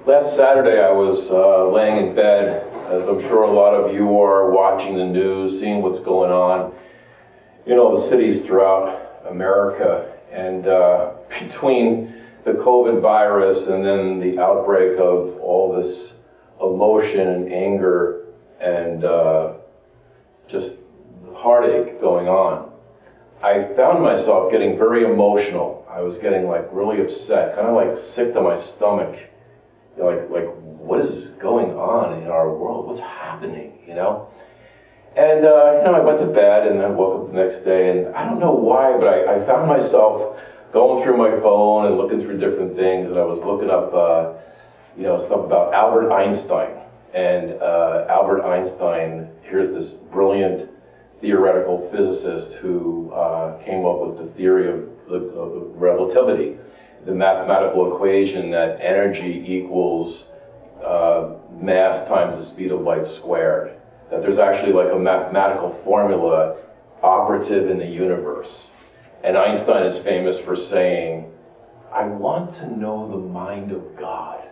Last Saturday I was laying in bed, as I'm sure a lot of you are, watching the news, seeing what's going on in all the cities throughout America. And between the COVID virus and then the outbreak of all this emotion and anger and just heartache going on, I found myself getting very emotional. I was getting really upset, kind of like sick to my stomach. Like what is going on in our world? What's happening, And, I went to bed and then woke up the next day, and I don't know why, but I found myself going through my phone and looking through different things, and I was looking up, stuff about Albert Einstein. And Albert Einstein, here's this brilliant theoretical physicist who came up with the theory of relativity, the mathematical equation that energy equals mass times the speed of light squared. That there's actually like a mathematical formula operative in the universe. And Einstein is famous for saying, I want to know the mind of God.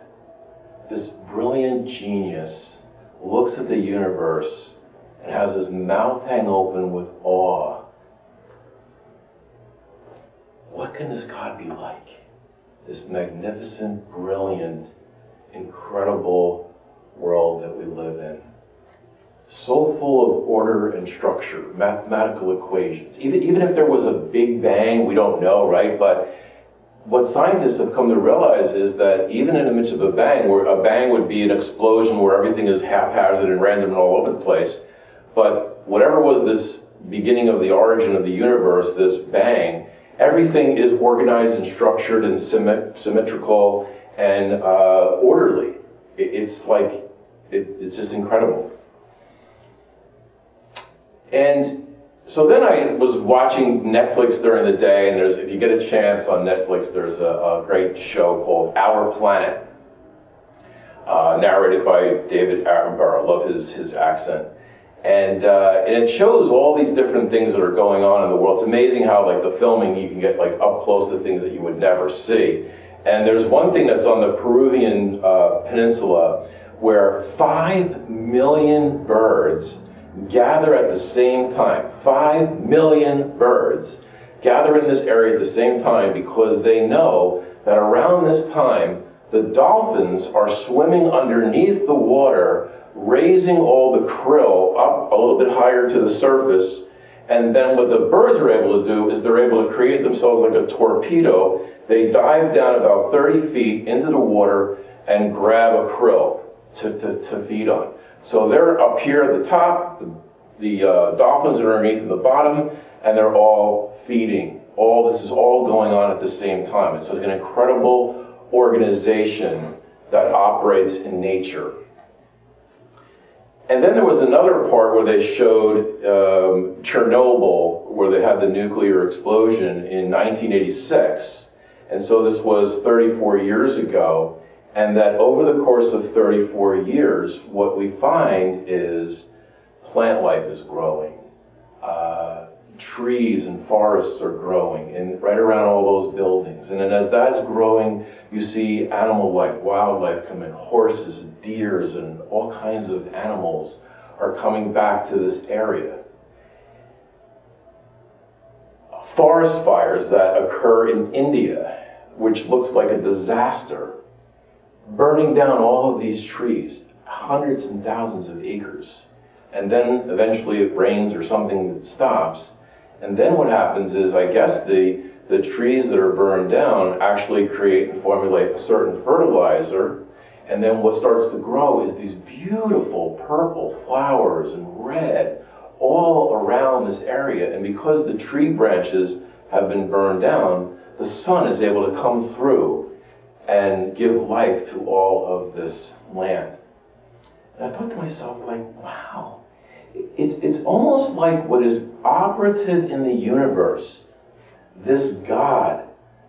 This brilliant genius looks at the universe and has his mouth hang open with awe. What can this God be like? This magnificent, brilliant, incredible world that we live in. So full of order and structure, mathematical equations. Even if there was a big bang, we don't know, right? But what scientists have come to realize is that even in the midst of a bang, where a bang would be an explosion where everything is haphazard and random and all over the place, but whatever was this beginning of the origin of the universe, this bang, everything is organized and structured and symmetrical and orderly. It's just incredible. And so then I was watching Netflix during the day, and if you get a chance on Netflix, there's a great show called Our Planet, narrated by David Attenborough. I love his accent. And it shows all these different things that are going on in the world. It's amazing how the filming, you can get up close to things that you would never see. And there's one thing that's on the Peruvian peninsula where 5 million birds gather at the same time. 5 million birds gather in this area at the same time because they know that around this time the dolphins are swimming underneath the water, raising all the krill up a little bit higher to the surface, and then what the birds are able to do is they're able to create themselves like a torpedo. They dive down about 30 feet into the water and grab a krill to feed on. So they're up here at the top, the dolphins are underneath in the bottom, and they're all feeding. This is all going on at the same time. It's an incredible organization that operates in nature. And then there was another part where they showed Chernobyl, where they had the nuclear explosion in 1986. And so this was 34 years ago. And that over the course of 34 years, what we find is plant life is growing. Trees and forests are growing and right around all those buildings. And then as that's growing, you see animal life, wildlife come in, horses, deers, and all kinds of animals are coming back to this area. Forest fires that occur in India, which looks like a disaster, burning down all of these trees, hundreds and thousands of acres. And then eventually it rains or something that stops. And then what happens is, I guess the trees that are burned down actually create and formulate a certain fertilizer. And then what starts to grow is these beautiful purple flowers and red all around this area. And because the tree branches have been burned down, the sun is able to come through and give life to all of this land. And I thought to myself, wow, it's almost like what is operative in the universe, this God,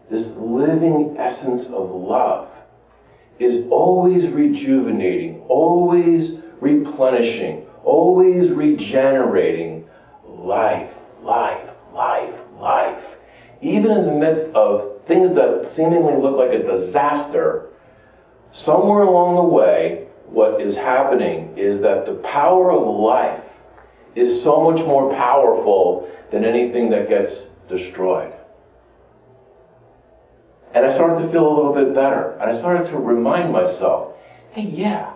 this living essence of love, is always rejuvenating, always replenishing, always regenerating life. Even in the midst of things that seemingly look like a disaster, somewhere along the way, what is happening is that the power of life is so much more powerful than anything that gets destroyed. And I started to feel a little bit better. And I started to remind myself, hey, yeah,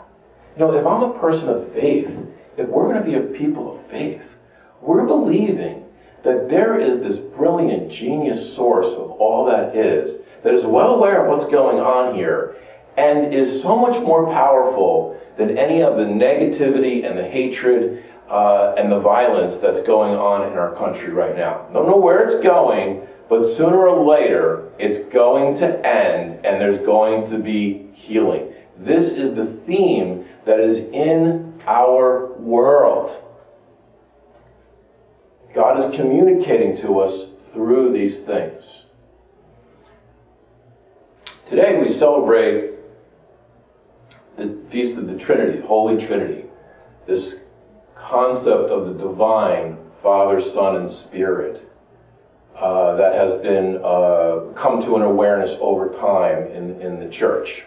if I'm a person of faith, if we're going to be a people of faith, we're believing that there is this brilliant, genius source of all that is well aware of what's going on here, and is so much more powerful than any of the negativity and the hatred and the violence that's going on in our country right now. Don't know where it's going, but sooner or later, it's going to end, and there's going to be healing. This is the theme that is in our world. God is communicating to us through these things. Today we celebrate the Feast of the Trinity, Holy Trinity, this concept of the divine Father, Son, and Spirit that has been come to an awareness over time in the church.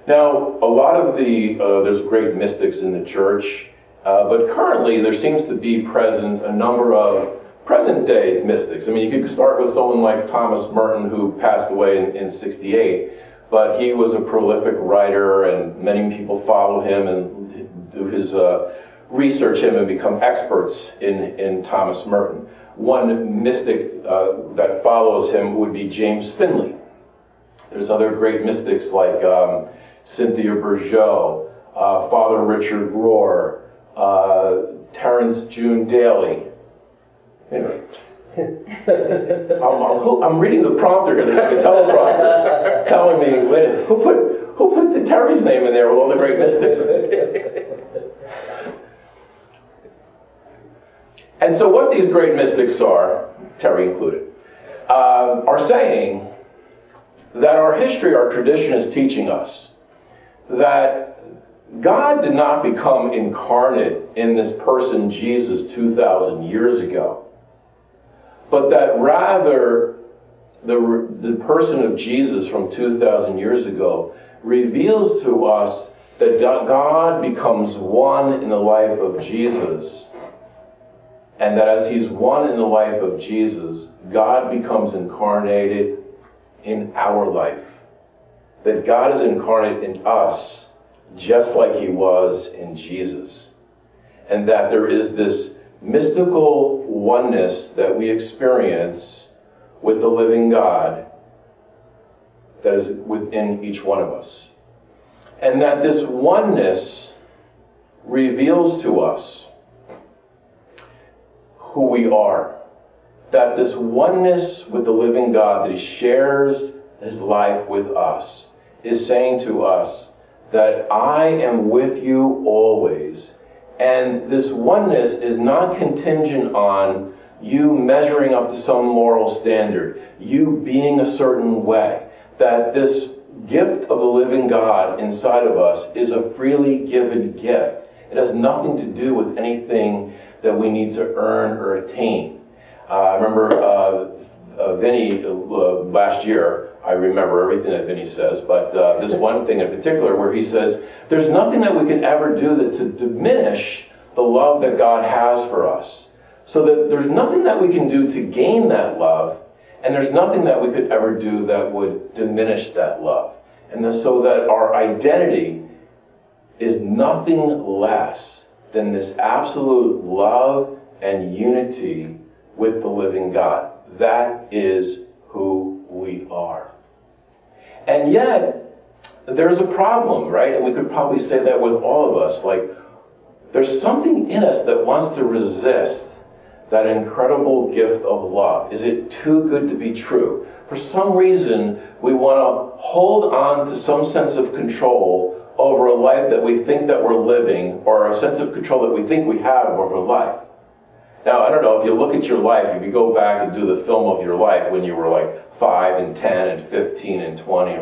Now, a lot of there's great mystics in the church, but currently there seems to be present a number of present-day mystics. I mean, you could start with someone like Thomas Merton, who passed away in 1968, but he was a prolific writer, and many people follow him and do his research him and become experts in Thomas Merton. One mystic that follows him would be James Finley. There's other great mystics like Cynthia Bourgeault, Father Richard Rohr, Terence June Daly. Anyway, I'm reading the prompter here. There's like a teleprompter telling me, wait, who put the Terry's name in there with all the great mystics? And so what these great mystics are, Terry included, are saying that our history, our tradition is teaching us that God did not become incarnate in this person, Jesus, 2,000 years ago, but that rather the person of Jesus from 2,000 years ago reveals to us that God becomes one in the life of Jesus, and that as he's one in the life of Jesus, God becomes incarnated in our life. That God is incarnate in us, just like he was in Jesus. And that there is this mystical oneness that we experience with the living God that is within each one of us. And that this oneness reveals to us who we are. That this oneness with the living God, that he shares his life with us, is saying to us that I am with you always. And this oneness is not contingent on you measuring up to some moral standard, you being a certain way. That this gift of the living God inside of us is a freely given gift. It has nothing to do with anything that we need to earn or attain. I remember Vinny last year, I remember everything that Vinny says, but this one thing in particular where he says, there's nothing that we can ever do to diminish the love that God has for us. So that there's nothing that we can do to gain that love, and there's nothing that we could ever do that would diminish that love. And so that our identity is nothing less than this absolute love and unity with the living God. That is who we are. And yet, there's a problem, right? And we could probably say that with all of us. Like, there's something in us that wants to resist that incredible gift of love. Is it too good to be true? For some reason, we want to hold on to some sense of control over a life that we think that we're living, or a sense of control that we think we have over life. Now, I don't know, if you look at your life, if you go back and do the film of your life when you were like 5 and 10 and 15 and 20,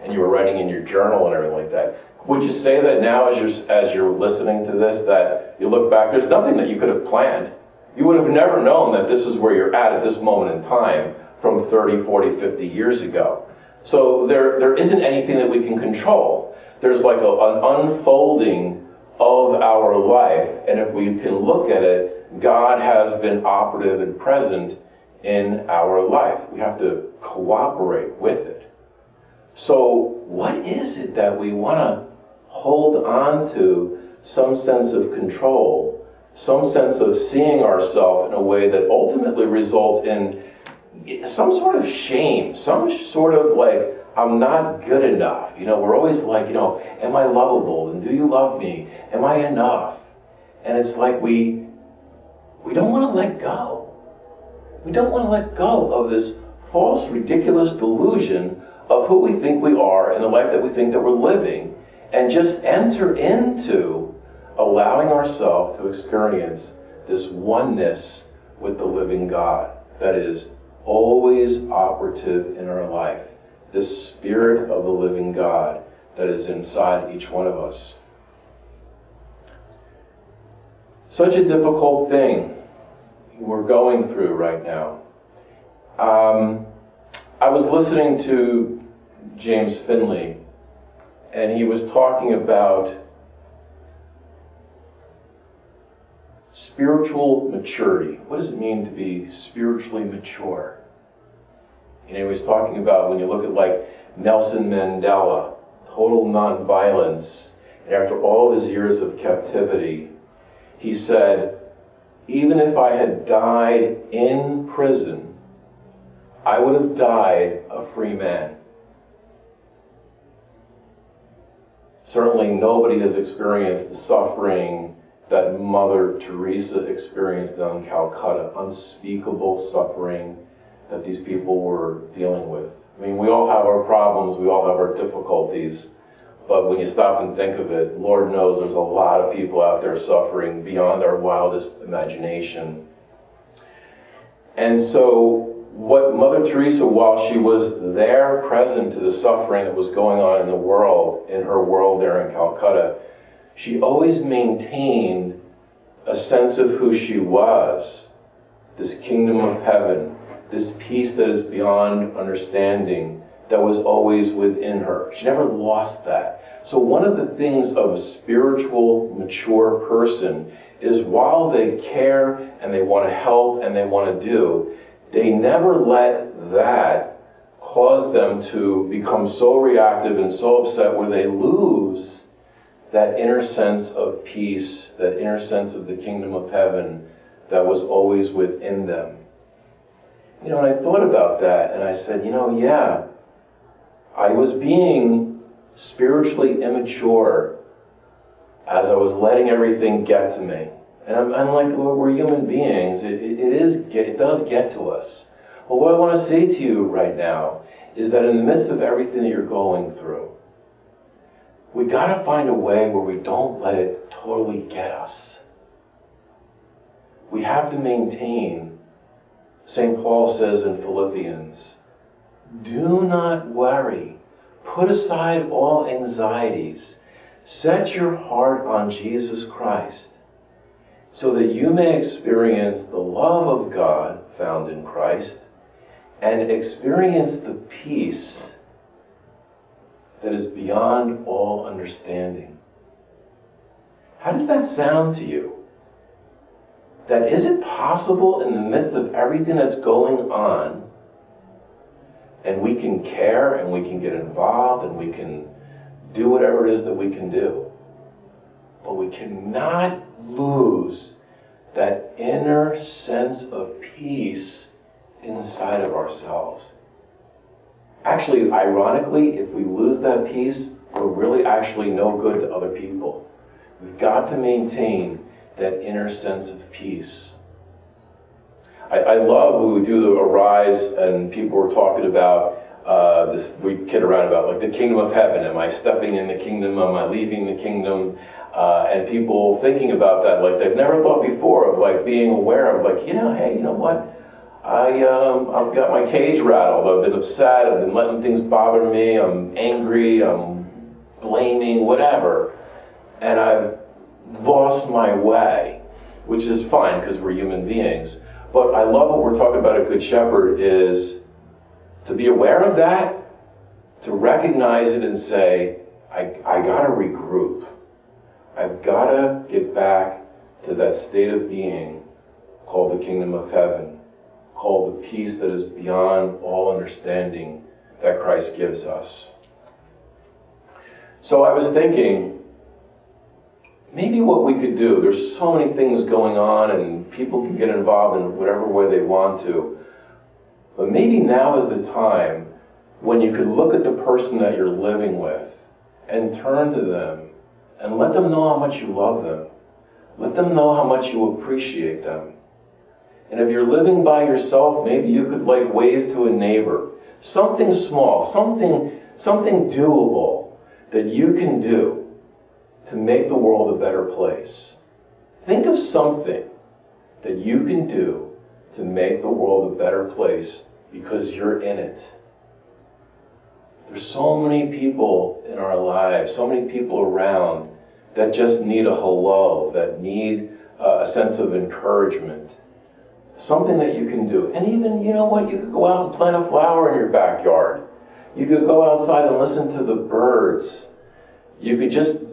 and you were writing in your journal and everything like that, would you say that now as you're listening to this, that you look back, there's nothing that you could have planned? You would have never known that this is where you're at this moment in time from 30, 40, 50 years ago. So there isn't anything that we can control. There's like an unfolding of our life, and if we can look at it, God has been operative and present in our life. We have to cooperate with it. So what is it that we want to hold on to? Some sense of control, some sense of seeing ourselves in a way that ultimately results in some sort of shame, some sort of like, I'm not good enough. We're always like, am I lovable? And do you love me? Am I enough? And it's like we don't want to let go. We don't want to let go of this false, ridiculous delusion of who we think we are and the life that we think that we're living, and just enter into allowing ourselves to experience this oneness with the living God that is always operative in our life. This Spirit of the living God that is inside each one of us. Such a difficult thing we're going through right now. I was listening to James Finley, and he was talking about spiritual maturity. What does it mean to be spiritually mature? He was talking about when you look at like Nelson Mandela, total nonviolence, and after all of his years of captivity, he said, even if I had died in prison, I would have died a free man. Certainly nobody has experienced the suffering that Mother Teresa experienced down in Calcutta, unspeakable suffering that these people were dealing with. I mean, we all have our problems, we all have our difficulties, but when you stop and think of it, Lord knows there's a lot of people out there suffering beyond our wildest imagination. And so what Mother Teresa, while she was there present to the suffering that was going on in the world, in her world there in Calcutta, she always maintained a sense of who she was, this kingdom of heaven, this peace that is beyond understanding, that was always within her. She never lost that. So one of the things of a spiritual, mature person is while they care and they want to help and they want to do, they never let that cause them to become so reactive and so upset where they lose that inner sense of peace, that inner sense of the kingdom of heaven that was always within them. And I thought about that and I said, yeah, I was being spiritually immature as I was letting everything get to me. And I'm like, Lord, we're human beings. It does get to us. But what I want to say to you right now is that in the midst of everything that you're going through, we got to find a way where we don't let it totally get us. We have to maintain, St. Paul says in Philippians, do not worry. Put aside all anxieties. Set your heart on Jesus Christ so that you may experience the love of God found in Christ and experience the peace that is beyond all understanding. How does that sound to you? That is it possible in the midst of everything that's going on, and we can care and we can get involved and we can do whatever it is that we can do, but we cannot lose that inner sense of peace inside of ourselves. Actually, ironically, if we lose that peace, we're really actually no good to other people. We've got to maintain that inner sense of peace. I love when we do the Arise and people were talking about this, we kid around about like the kingdom of heaven. Am I stepping in the kingdom? Am I leaving the kingdom? And people thinking about that like they've never thought before of like being aware of like, hey, you know what? I've got my cage rattled. I've been upset. I've been letting things bother me. I'm angry. I'm blaming, whatever. And I've lost my way, which is fine because we're human beings. But I love what we're talking about at Good Shepherd is to be aware of that to recognize it and say, I gotta regroup. I've gotta get back to that state of being called the kingdom of heaven, called the peace that is beyond all understanding that Christ gives us. So I was thinking, maybe what we could do, there's so many things going on and people can get involved in whatever way they want to, but maybe now is the time when you could look at the person that you're living with and turn to them and let them know how much you love them. Let them know how much you appreciate them. And if you're living by yourself, maybe you could wave to a neighbor. Something small, something doable that you can do to make the world a better place. Think of something that you can do to make the world a better place because you're in it. There's so many people in our lives, so many people around that just need a hello, that need a sense of encouragement. Something that you can do. And even, you know what, you could go out and plant a flower in your backyard. You could go outside and listen to the birds. You could just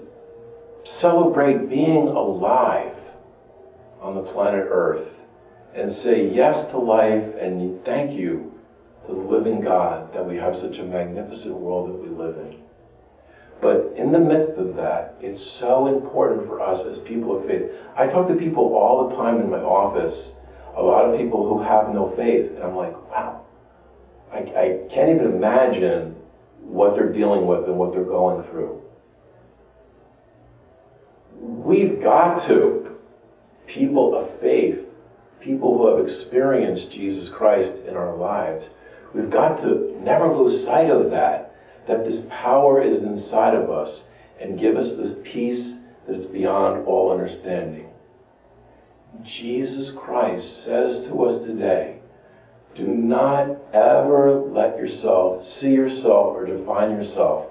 celebrate being alive on the planet Earth and say yes to life and thank you to the living God that we have such a magnificent world that we live in. But in the midst of that, it's so important for us as people of faith. I talk to people all the time in my office, a lot of people who have no faith, and I'm like, wow, I can't even imagine what they're dealing with and what they're going through. We've got to, people of faith, people who have experienced Jesus Christ in our lives, we've got to never lose sight of that this power is inside of us and give us this peace that is beyond all understanding. Jesus Christ says to us today, do not ever let yourself see yourself or define yourself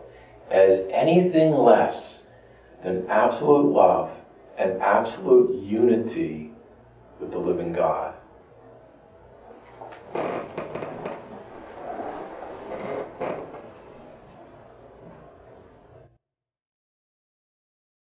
as anything less than absolute love and absolute unity with the living God.